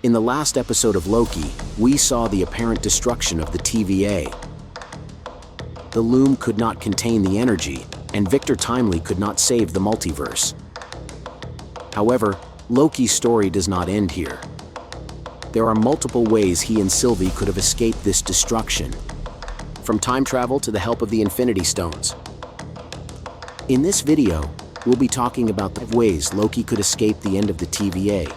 In the last episode of Loki, we saw the apparent destruction of the TVA. The loom could not contain the energy, and Victor Timely could not save the multiverse. However, Loki's story does not end here. There are multiple ways he and Sylvie could have escaped this destruction, from time travel to the help of the Infinity Stones. In this video, we'll be talking about the ways Loki could escape the end of the TVA.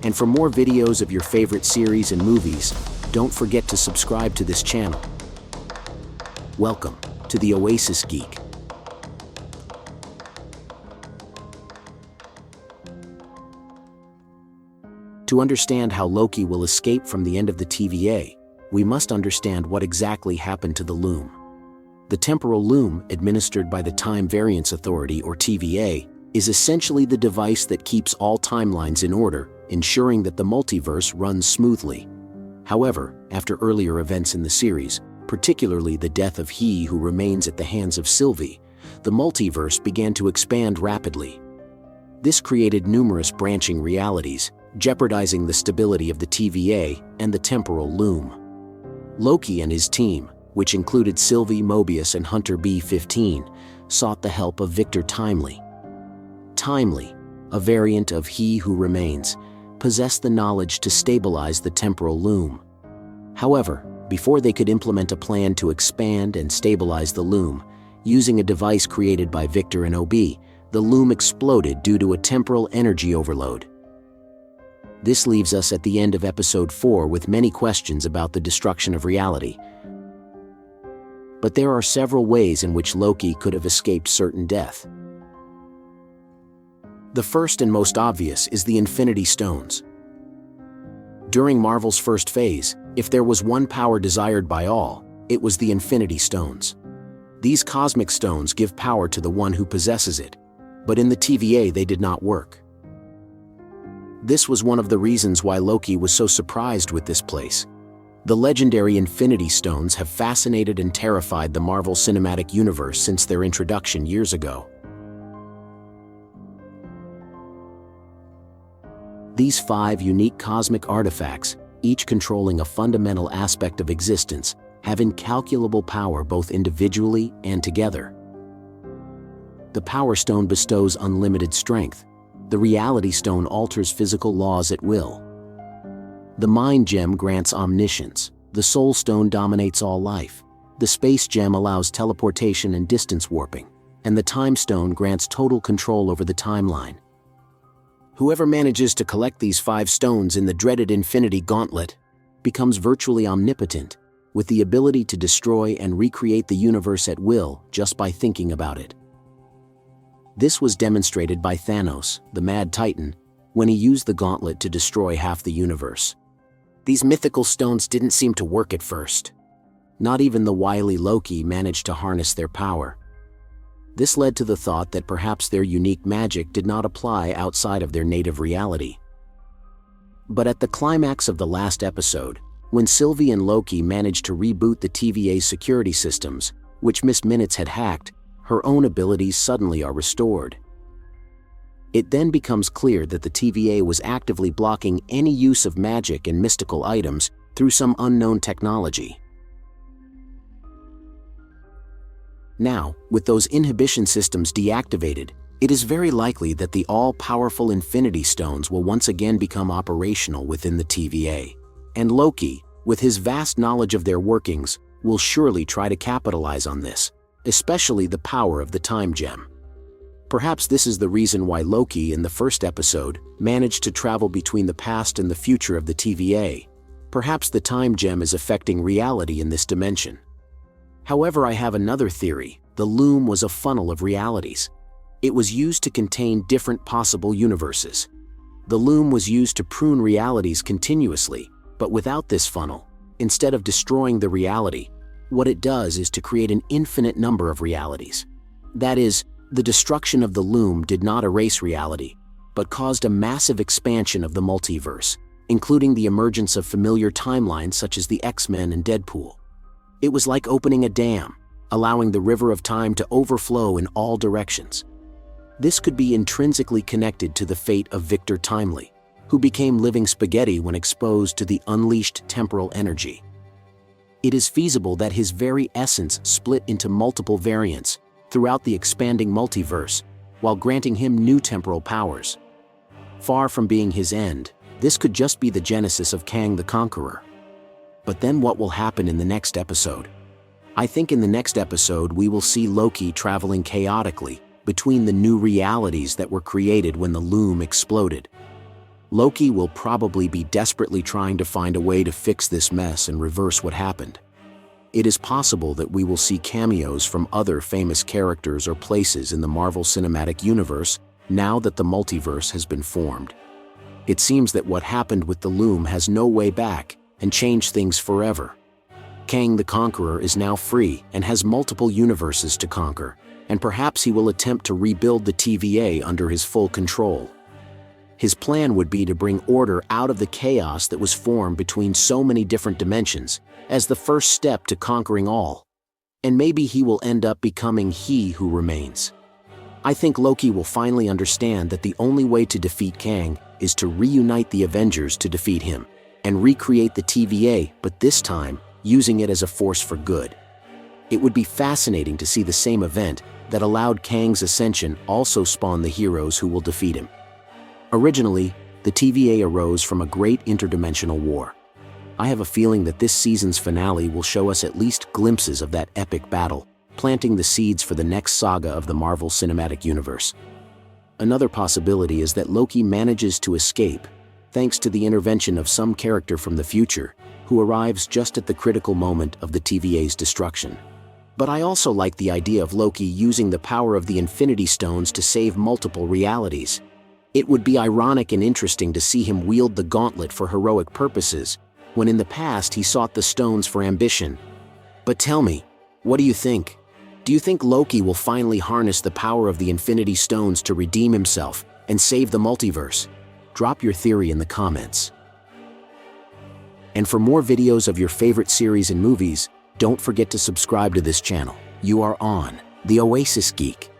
And for more videos of your favorite series and movies, don't forget to subscribe to this channel. Welcome to the Oasis Geek. To understand how Loki will escape from the end of the TVA, we must understand what exactly happened to the loom. The temporal loom, administered by the Time Variance Authority or TVA, is essentially the device that keeps all timelines in order, ensuring that the multiverse runs smoothly. However, after earlier events in the series, particularly the death of he who remains at the hands of Sylvie, the multiverse began to expand rapidly. This created numerous branching realities, jeopardizing the stability of the TVA and the temporal loom. Loki and his team, which included Sylvie, Mobius, and Hunter B-15, sought the help of Victor Timely. Timely, a variant of He Who Remains, possessed the knowledge to stabilize the temporal loom. However, before they could implement a plan to expand and stabilize the loom, using a device created by Victor and OB, the loom exploded due to a temporal energy overload. This leaves us at the end of episode 4 with many questions about the destruction of reality. But there are several ways in which Loki could have escaped certain death. The first and most obvious is the Infinity Stones. During Marvel's first phase, if there was one power desired by all, it was the Infinity Stones. These cosmic stones give power to the one who possesses it, but in the TVA they did not work. This was one of the reasons why Loki was so surprised with this place. The legendary Infinity Stones have fascinated and terrified the Marvel Cinematic Universe since their introduction years ago. These 5 unique cosmic artifacts, each controlling a fundamental aspect of existence, have incalculable power both individually and together. The Power Stone bestows unlimited strength. The Reality Stone alters physical laws at will. The Mind Gem grants omniscience. The Soul Stone dominates all life. The Space Gem allows teleportation and distance warping. And the Time Stone grants total control over the timeline. Whoever manages to collect these 5 stones in the dreaded Infinity Gauntlet becomes virtually omnipotent, with the ability to destroy and recreate the universe at will just by thinking about it. This was demonstrated by Thanos, the Mad Titan, when he used the gauntlet to destroy half the universe. These mythical stones didn't seem to work at first. Not even the wily Loki managed to harness their power. This led to the thought that perhaps their unique magic did not apply outside of their native reality. But at the climax of the last episode, when Sylvie and Loki managed to reboot the TVA's security systems, which Miss Minutes had hacked, her own abilities suddenly are restored. It then becomes clear that the TVA was actively blocking any use of magic and mystical items through some unknown technology. Now, with those inhibition systems deactivated, it is very likely that the all-powerful Infinity Stones will once again become operational within the TVA. And Loki, with his vast knowledge of their workings, will surely try to capitalize on this, especially the power of the Time Gem. Perhaps this is the reason why Loki in the first episode managed to travel between the past and the future of the TVA. Perhaps the Time Gem is affecting reality in this dimension. However, I have another theory. The loom was a funnel of realities. It was used to contain different possible universes. The loom was used to prune realities continuously, but without this funnel, instead of destroying the reality, what it does is to create an infinite number of realities. That is, the destruction of the loom did not erase reality, but caused a massive expansion of the multiverse, including the emergence of familiar timelines such as the X-Men and Deadpool. It was like opening a dam, allowing the river of time to overflow in all directions. This could be intrinsically connected to the fate of Victor Timely. who became living spaghetti when exposed to the unleashed temporal energy. It is feasible that his very essence split into multiple variants throughout the expanding multiverse, while granting him new temporal powers. Far from being his end, this could just be the genesis of Kang the Conqueror. But then what will happen in the next episode? I think in the next episode we will see Loki traveling chaotically between the new realities that were created when the loom exploded. Loki will probably be desperately trying to find a way to fix this mess and reverse what happened. It is possible that we will see cameos from other famous characters or places in the Marvel Cinematic Universe now that the multiverse has been formed. It seems that what happened with the loom has no way back and changed things forever. Kang the Conqueror is now free and has multiple universes to conquer, and perhaps he will attempt to rebuild the TVA under his full control. His plan would be to bring order out of the chaos that was formed between so many different dimensions as the first step to conquering all. And maybe he will end up becoming he who remains. I think Loki will finally understand that the only way to defeat Kang is to reunite the Avengers to defeat him and recreate the TVA, but this time using it as a force for good. It would be fascinating to see the same event that allowed Kang's ascension also spawn the heroes who will defeat him. Originally, the TVA arose from a great interdimensional war. I have a feeling that this season's finale will show us at least glimpses of that epic battle, planting the seeds for the next saga of the Marvel Cinematic Universe. Another possibility is that Loki manages to escape, thanks to the intervention of some character from the future, who arrives just at the critical moment of the TVA's destruction. But I also like the idea of Loki using the power of the Infinity Stones to save multiple realities. It would be ironic and interesting to see him wield the gauntlet for heroic purposes, when in the past he sought the stones for ambition. But tell me, what do you think? Do you think Loki will finally harness the power of the Infinity Stones to redeem himself and save the multiverse? Drop your theory in the comments. And for more videos of your favorite series and movies, don't forget to subscribe to this channel. You are on The Oasis Geek.